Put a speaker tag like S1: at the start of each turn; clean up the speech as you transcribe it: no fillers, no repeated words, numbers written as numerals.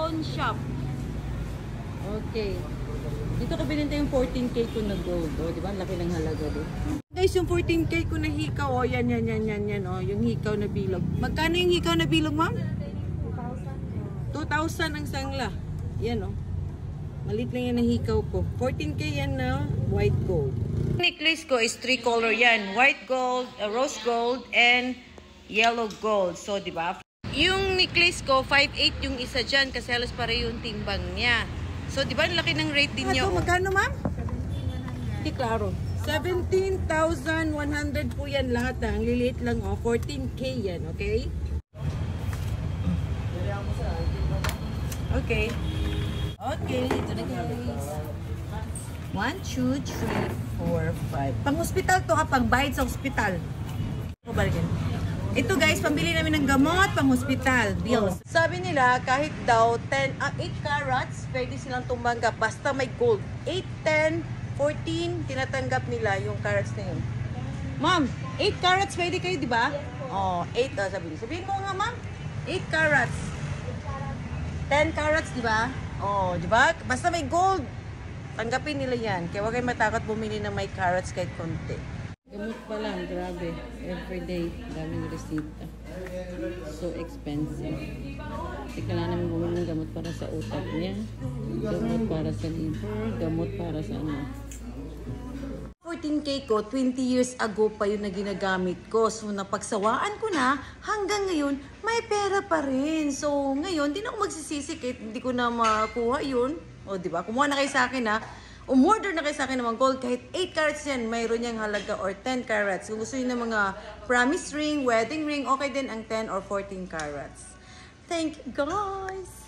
S1: pawn shop.
S2: Okay. Dito ko binenta yung 14K ko na gold. O, di ba? Laki ng halaga doon. Guys, yung 14K ko na hikaw. O, yan. O, yung hikaw na bilog. Magkano yung hikaw na bilog, ma'am? 2,000 ang sangla. Yan, o. Malit lang yan na hikaw ko. 14K yan na white gold. Necklace ko is 3 color yan. White gold, rose gold, and yellow gold. So, di ba? Yung necklace ko, 5'8" yung isa dyan kasi halos pareho yung timbang niya. So, di ba, laki ng rate din niya. Magkano, ma'am? Hindi klaro. 17,100 po yan lahat. Ang liliit lang, oh. 14K yan, okay? Okay. Okay, ito na guys. 1, 2, 3, 4, 5. Pang-hospital to ha, pang-bayad sa hospital. Ito guys, pambili namin ng gamot, pang-hospital, bills. Sabi nila, kahit daw 8 carats, pwede silang tumanggap basta may gold. 8, 10, 14, tinatanggap nila yung carats na yun. Ma'am, 8 carats pwede kayo, di ba? Oh, 8, sabihin mo nga ma'am. 8 carats. 10 carats, di ba? Oh, di ba? Basta may gold. Tanggapin nila yan. Kaya huwag kayo matakot bumili na may carats kahit konti. Gamot pa lang, grabe. Everyday, daming resita. So expensive. Kasi kailangan namin bumili ng gamot para sa utak niya. Gamot para sa liver. Gamot para sa ano. 14K ko, 20 years ago pa yun na ginagamit ko. So, napagsawaan ko na, hanggang ngayon, may pera pa rin. So, ngayon, di na ako magsisisi kahit hindi ko na makuha yun. O, di ba? Kumuha na kayo sa akin, ha? Umorder na kayo sa akin ng mga gold. Kahit 8 carats yan, mayroon niyang halaga or 10 carats. Kung gusto niyo ng mga promise ring, wedding ring, okay din ang 10 or 14 carats. Thank you, guys!